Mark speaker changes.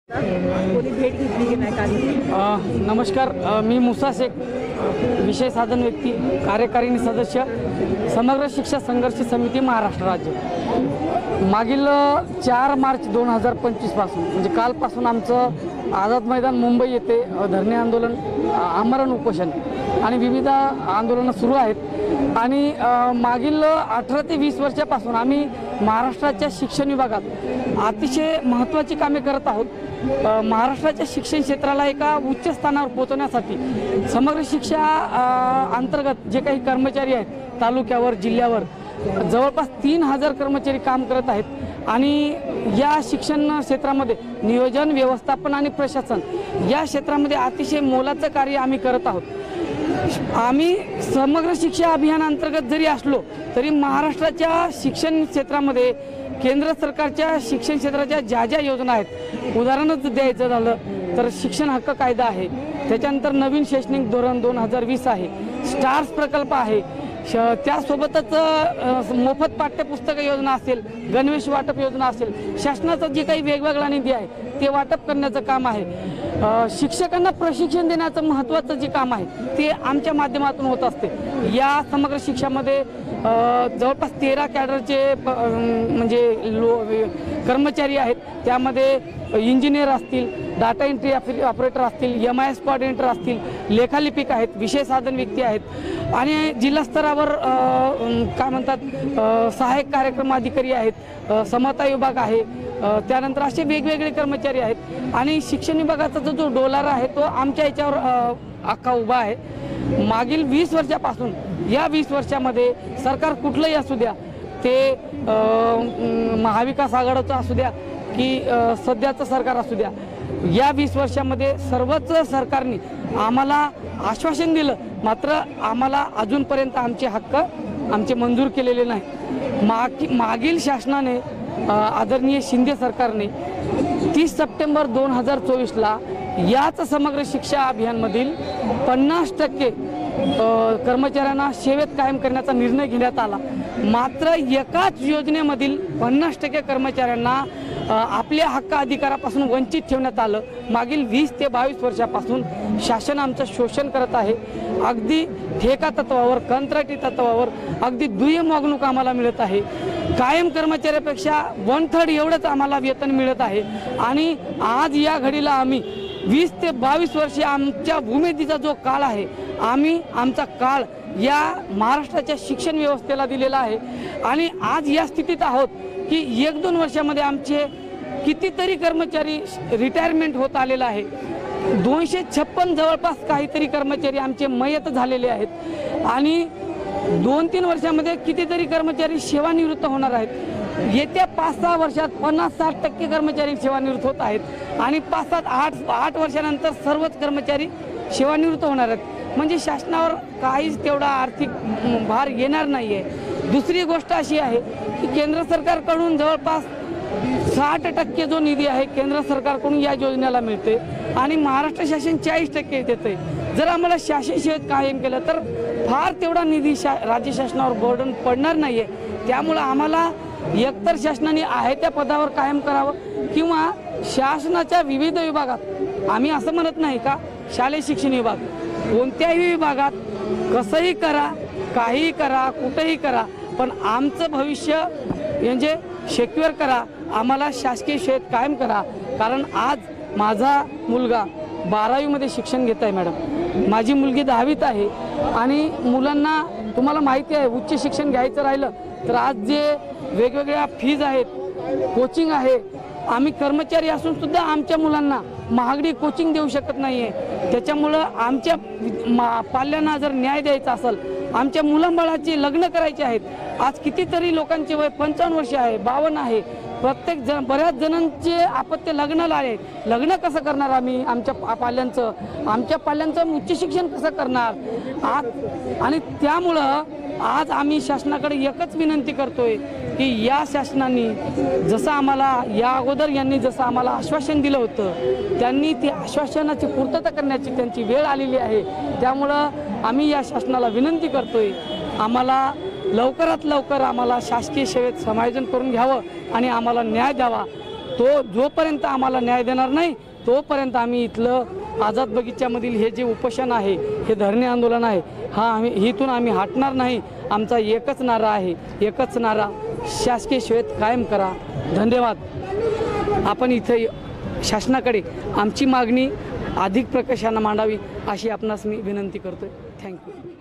Speaker 1: कोणी भेट घेतली की नाही काल?
Speaker 2: नमस्कार, मी मुसा शेख, विषय साधन व्यक्ती, कार्यकारिणी सदस्य, समग्र शिक्षा संघर्ष समिती महाराष्ट्र राज्य। मागील 4 मार्च 2025 पासून म्हणजे कालपासून आमचं आझाद मैदान मुंबई येथे धरणे आंदोलन, आमरण उपोषण आणि विविध आंदोलनं सुरू आहेत। आणि मागील 18 ते 20 वर्षापासून आम्ही महाराष्ट्राच्या शिक्षण विभागात अतिशय महत्त्वाची कामे करत आहोत। महाराष्ट्राच्या शिक्षण क्षेत्राला एका उच्च स्थानावर पोहोचवण्यासाठी समग्र शिक्षा अंतर्गत जे काही कर्मचारी आहेत तालुक्यावर, जिल्ह्यावर जवळपास 3000 कर्मचारी काम करत आहेत। आणि या शिक्षण क्षेत्रामध्ये नियोजन, व्यवस्थापन आणि प्रशासन या क्षेत्रामध्ये अतिशय मोलाचं कार्य आम्ही करत आहोत। आम्ही समग्र शिक्षा अभियानांतर्गत जरी असलो तरी महाराष्ट्राच्या शिक्षण क्षेत्रामध्ये केंद्र सरकारच्या शिक्षण क्षेत्राच्या ज्या योजना आहेत, उदाहरणच द्यायचं झालं तर शिक्षण हक्क कायदा आहे, त्याच्यानंतर नवीन शैक्षणिक धोरण 2020 आहे, स्टार्स प्रकल्प आहे, त्यासोबतच मोफत पाठ्यपुस्तक योजना असेल, गणवेश वाटप योजना असेल, शासनाचं जे काही वेगवेगळा निधी आहे ते वाटप करण्याचं काम आहे। शिक्षकांना प्रशिक्षण देण्याचं महत्त्वाचं जे काम आहे ते आमच्या माध्यमातून होत असते। या समग्र शिक्षामध्ये जवळपास 13 कॅडरचे म्हणजे कर्मचारी आहेत। त्यामध्ये इंजिनियर असतील, डाटा एंट्री ऑपरेटर असतील, MIS कोऑर्डिनेटर असतील, लेखालिपिक आहेत, विषय साधन व्यक्ती आहेत आणि जिल्हा स्तरावर काय म्हणतात सहाय्यक कार्यक्रम अधिकारी आहेत, समता विभाग आहे, त्यानंतर असे वेगवेगळे कर्मचारी आहेत। आणि शिक्षण विभागाचा जो डोलारा आहे तो आमच्या याच्यावर अख्खा उभा आहे। मागील 20 वर्षापासून या 20 वर्षामध्ये सरकार कुठलंही असू द्या, ते महाविकास आघाडीचं असू द्या की सध्याचं सरकार असू द्या, या 20 वर्षामध्ये सर्वच सरकारने आम्हाला आश्वासन दिलं, मात्र आम्हाला अजूनपर्यंत आमचे हक्क मंजूर केलेले नाही। मागील शासनाने आदरणीय शिंदे सरकारने 30 सप्टेंबर 2024ला याच समग्र शिक्षा अभियानमधील 50% कर्मचाऱ्यांना सेवेत कायम करण्याचा निर्णय घेण्यात आला। मात्र एकाच योजनेमधील 50% कर्मचाऱ्यांना आपल्या हक्क अधिकारापासून वंचित ठेवण्यात आलं। मागील 20 ते 22 वर्षापासून शासन आमचं शोषण करत आहे। अगदी ठेका तत्वावर, कंत्राटी तत्वावर अगदी दुय्यम वागणूक आम्हाला मिळत आहे। कायम कर्मचाऱ्यापेक्षा 1/3 एवढंच आम्हाला वेतन मिळत आहे। आणि आज या घडीला आम्ही 20 ते 22 वर्षे आमच्या भूमितीचा जो काळ आहे, आम्ही आमचा काळ या महाराष्ट्राच्या शिक्षण व्यवस्थेला दिलेला आहे। आणि आज या स्थितीत आहोत की 1-2 वर्षामध्ये आमचे कितीतरी कर्मचारी रिटायरमेंट होत आलेला आहे। 256 जवळपास काहीतरी कर्मचारी आमचे मयत झालेले आहेत आणि 2-3 वर्षामध्ये कितीतरी कर्मचारी सेवानिवृत्त होणार आहेत। येत्या 5-6 वर्षात 50-60% कर्मचारी सेवानिवृत्त होत आहेत आणि 5-7-8 वर्षानंतर सर्वच कर्मचारी सेवानिवृत्त होणार आहेत। म्हणजे शासनावर काहीच तेवढा आर्थिक भार येणार नाही आहे। दुसरी गोष्ट अशी आहे की केंद्र सरकारकडून जवळपास 60% जो निधी आहे केंद्र सरकारकडून या योजनेला मिळते आणि महाराष्ट्र शासन 40% देते। जर आम्हाला शासन सेवेत कायम केलं तर फार तेवढा निधी राज्य शासनावर बर्डन पडणार नाही आहे। त्यामुळं आम्हाला एकतर शासनाने आहे त्या पदावर कायम करावं किंवा शासनाच्या विविध विभागात, आम्ही असं म्हणत नाही का शालेय शिक्षण विभाग, कोणत्याही विभागात कसंही करा, काहीही करा, कुठेही करा, पण आमचं भविष्य म्हणजे सिक्युअर करा, आम्हाला शासकीय सेवेत कायम करा। कारण आज माझा मुलगा 12वीमध्ये शिक्षण घेत आहे मॅडम, माझी मुलगी 10वीत आहे आणि मुलांना तुम्हाला माहिती आहे उच्च शिक्षण घ्यायचं राहिलं तर आज जे वेगवेगळ्या फीज आहेत, कोचिंग आहे, आम्ही कर्मचारी असून सुद्धा आमच्या मुलांना महागडी कोचिंग देऊ शकत नाही आहे। त्याच्यामुळं आमच्या पाल्यांना जर न्याय द्यायचा असेल, आमच्या मुलांबाळाचे लग्न करायचे आहेत, आज कितीतरी लोकांचे वय 55 वर्ष आहे, 52 आहे, प्रत्येक जण बऱ्याच जणांचे अपत्य लग्नाला आहे, लग्न कसं करणार आम्ही आमच्या पाल्यांचं उच्च शिक्षण कसं करणार आज? आणि त्यामुळं आज आम्ही शासनाकडे एकच विनंती करतोय की या शासनाने जसं आम्हाला या अगोदर यांनी जसं आम्हाला आश्वासन दिलं होतं, त्यांनी ती आश्वासनाची पूर्तता करण्याची त्यांची वेळ आलेली आहे। त्यामुळं आम्ही या शासनाला विनंती करतोय, आम्हाला लवकरात लवकर आम्हाला शासकीय सेवेत समायोजन करून घ्यावं आणि आम्हाला न्याय द्यावा। तो जोपर्यंत आम्हाला न्याय देणार नाही तोपर्यंत आम्ही इथलं आझाद बगीच्यामधील हे जे उपोषण आहे, हे धरणे आंदोलन आहे, इथून आम्ही हटणार नाही. आमचा एकच नारा आहे, एकच नारा, शासकीय सेवेत कायम करा. धन्यवाद. आपण इथे शासनाकडे आमची मागणी अधिक प्रकर्षानं मांडावी अशी आपणास मी विनंती करतोय. थँक्यू.